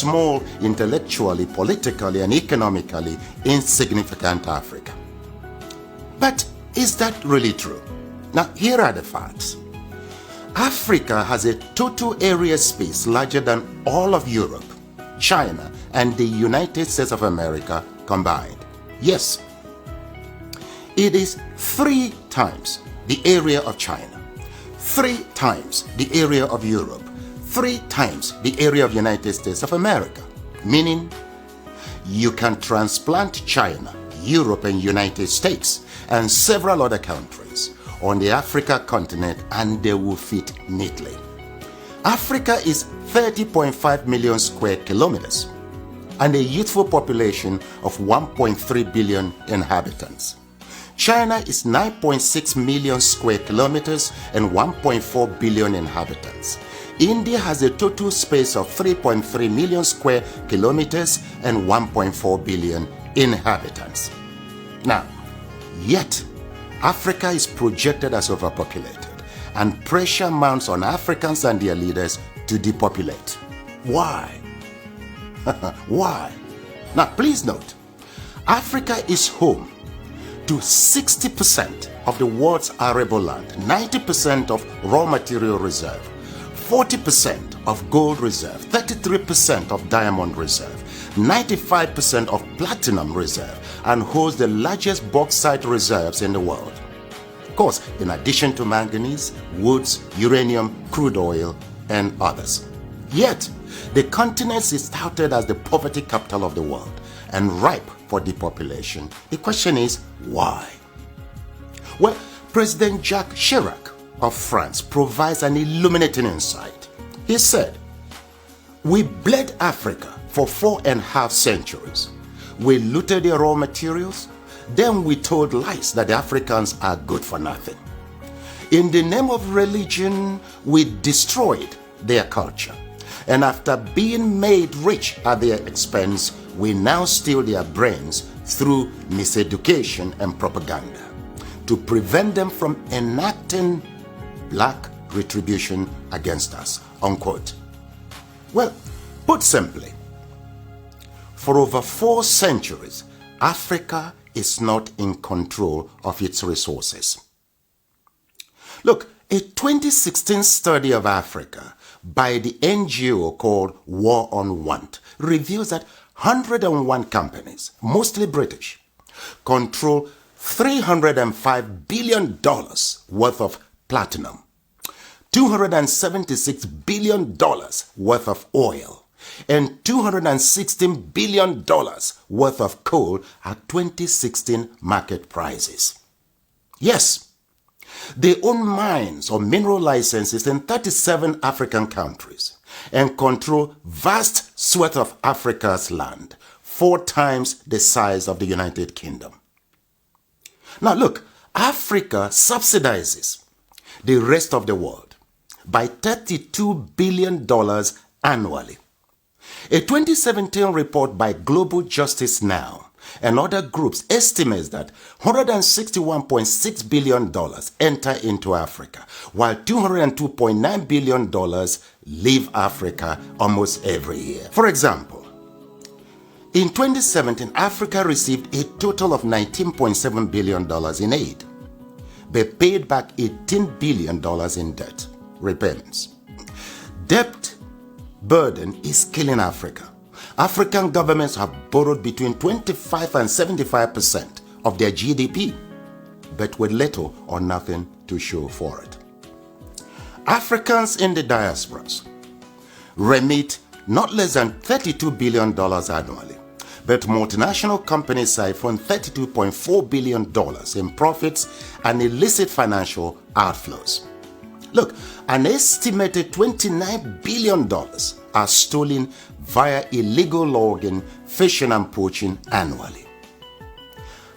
small, intellectually, politically, and economically insignificant Africa. But is that really true? Now, here are the facts. Africa has a total area space larger than all of Europe, China, and the United States of America combined. Yes, it is 3 times the area of China, 3 times the area of Europe, 3 times the area of the United States of America, meaning you can transplant China, Europe, and United States, and several other countries on the Africa continent, and they will fit neatly. Africa is 30.5 million square kilometers and a youthful population of 1.3 billion inhabitants. China is 9.6 million square kilometers and 1.4 billion inhabitants. India has a total space of 3.3 million square kilometers and 1.4 billion inhabitants. Now, yet, Africa is projected as overpopulated, and pressure mounts on Africans and their leaders to depopulate. Why? Why? Now, please note, Africa is home to 60% of the world's arable land, 90% of raw material reserve, 40% of gold reserve, 33% of diamond reserve, 95% of platinum reserve, and holds the largest bauxite reserves in the world. Of course, in addition to manganese, woods, uranium, crude oil, and others. Yet, the continent is touted as the poverty capital of the world and ripe for depopulation. The question is, why? Well, President Jacques Chirac of France provides an illuminating insight. He said, "We bled Africa for 4.5 centuries. We looted their raw materials, then we told lies that the Africans are good for nothing. In the name of religion, we destroyed their culture. And after being made rich at their expense, we now steal their brains through miseducation and propaganda to prevent them from enacting black retribution against us," unquote. Well, put simply, for over 4 centuries, Africa is not in control of its resources. Look, a 2016 study of Africa by the NGO called War on Want reveals that 101 companies, mostly British, control $305 billion worth of platinum, $276 billion worth of oil, and $216 billion worth of coal at 2016 market prices. Yes, they own mines or mineral licenses in 37 African countries and control vast swaths of Africa's land, 4 times the size of the United Kingdom. Now look, Africa subsidizes the rest of the world by $32 billion annually. A 2017 report by Global Justice Now and other groups estimates that $161.6 billion enter into Africa, while $202.9 billion leave Africa almost every year. For example, in 2017, Africa received a total of $19.7 billion in aid, but paid back $18 billion in debt repayments. Debt burden is killing Africa. African governments have borrowed between 25 and 75% of their GDP, but with little or nothing to show for it. Africans in the diasporas remit not less than $32 billion annually, but multinational companies siphon $32.4 billion in profits and illicit financial outflows. Look, an estimated $29 billion are stolen via illegal logging, fishing, and poaching annually.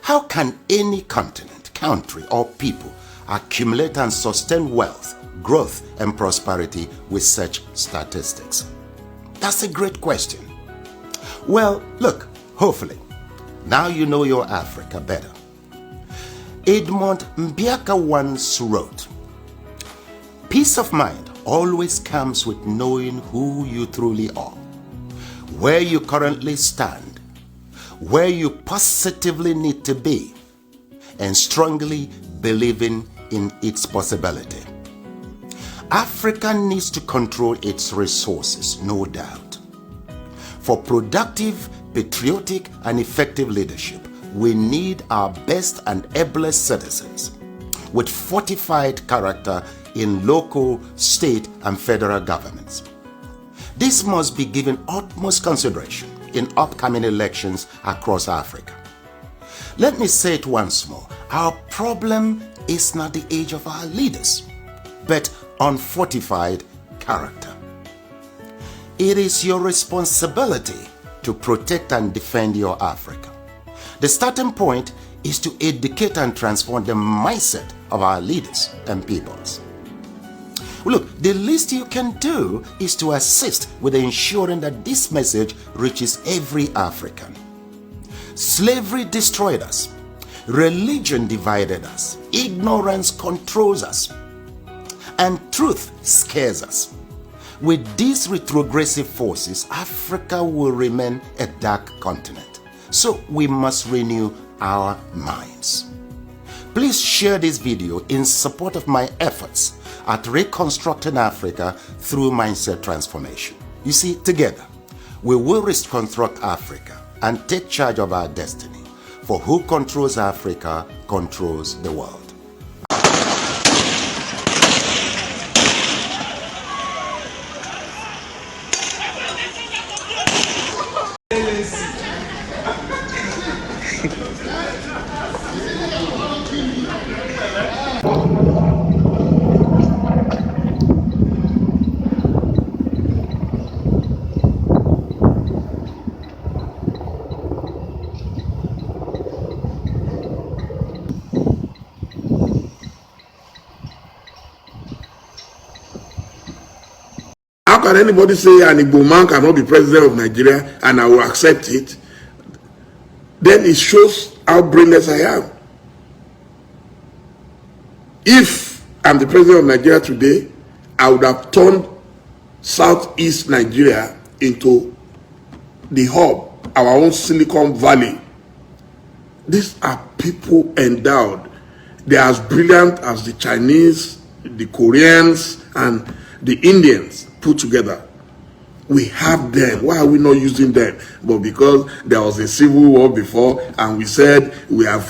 How can any continent, country, or people accumulate and sustain wealth, growth, and prosperity with such statistics? That's a great question. Well, look, hopefully, now you know your Africa better. Edmund Mbiaka once wrote, "Peace of mind always comes with knowing who you truly are. where you currently stand, where you positively need to be, and strongly believing in its possibility. Africa needs to control its resources, no doubt. For productive, patriotic, and effective leadership, we need our best and ablest citizens with fortified character in local, state, and federal governments. This must be given utmost consideration in upcoming elections across Africa. Let me say it once more. Our problem is not the age of our leaders, but unfortified character. It is your responsibility to protect and defend your Africa. The starting point is to educate and transform the mindset of our leaders and peoples. Look, the least you can do is to assist with ensuring that this message reaches every African. Slavery destroyed us. Religion divided us. Ignorance controls us. And truth scares us. With these retrogressive forces, Africa will remain a dark continent. So we must renew our minds. Please share this video in support of my efforts at reconstructing Africa through mindset transformation. You see, together, we will reconstruct Africa and take charge of our destiny. For who controls Africa controls the world. How can anybody say an Igbo man cannot be president of Nigeria and I will accept it? Then it shows how brainless I am. If I'm the president of Nigeria today, I would have turned Southeast Nigeria into the hub, our own Silicon Valley. These are people endowed. They are as brilliant as the Chinese, the Koreans, and the Indians put together. We have them. Why are we not using them? But because there was a civil war before and we said we have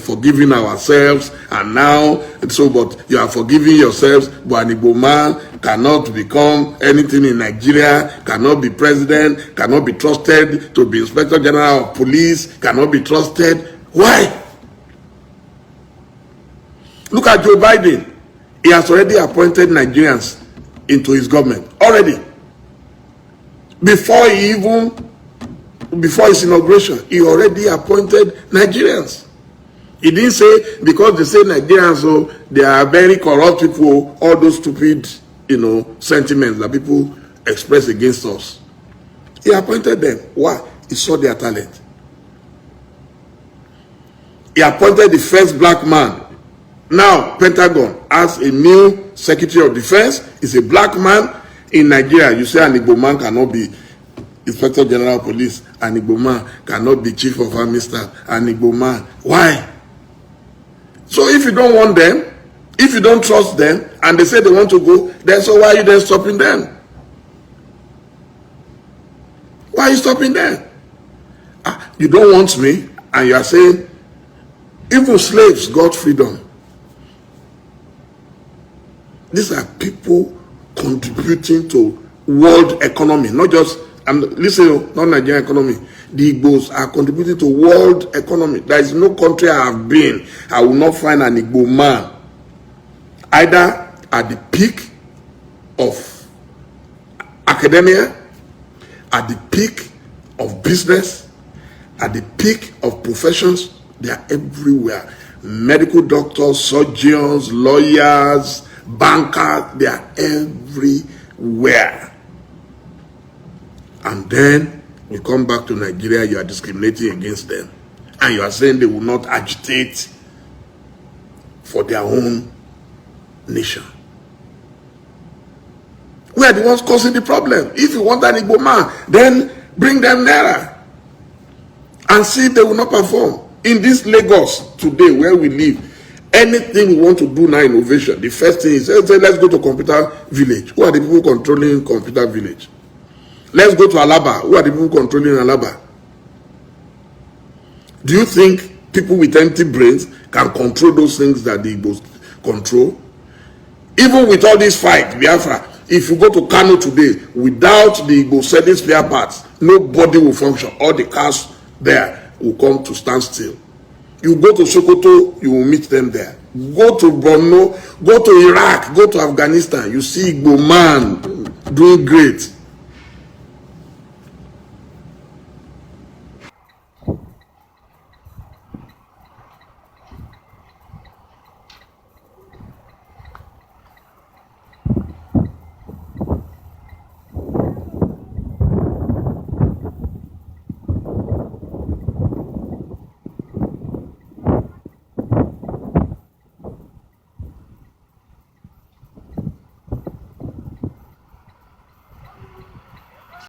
forgiven ourselves, and now, but you are forgiving yourselves, but an Igbo man cannot become anything in Nigeria, cannot be president, cannot be trusted to be Inspector General of Police, cannot be trusted. Why? Look at Joe Biden. He has already appointed Nigerians into his government. Already. Before his inauguration, he already appointed Nigerians. He didn't say, because they say Nigerians, so they are very corrupt people, all those stupid, sentiments that people express against us. He appointed them. Why? He saw their talent. He appointed the first black man. Now, Pentagon has a new Secretary of Defense. He's a black man. In Nigeria, you say an Igbo man cannot be Inspector General of Police, an Igbo man cannot be Chief of Army Staff, an Igbo man. Why? So if you don't want them, if you don't trust them, and they say they want to go, then so why are you then stopping them? Why are you stopping them? You don't want me, and you are saying, even slaves got freedom. These are people contributing to world economy, not just, listen, not Nigerian economy. The Igbos are contributing to world economy. There is no country I have been, I will not find an Igbo man either at the peak of academia, at the peak of business, at the peak of professions. They are everywhere. Medical doctors, surgeons, lawyers, bankers, they are everywhere. And then we come back to Nigeria, you are discriminating against them. And you are saying they will not agitate for their own nation. We are the ones causing the problem. If you want an Igbo man, then Bring them nearer and see they will not perform. In this Lagos today where we live, anything we want to do now, innovation, the first thing is, let's go to Computer Village. Who are the people controlling Computer Village? Let's go to Alaba. Who are the people controlling Alaba? Do you think people with empty brains can control those things that the Igbos control? Even with all this fight, Biafra, if you go to Kano today, without the Igbo selling spare parts, nobody will function. All the cars there will come to stand still. You go to Sokoto, you will meet them there. Go to Borno, go to Iraq, go to Afghanistan, you see Igbo man doing great.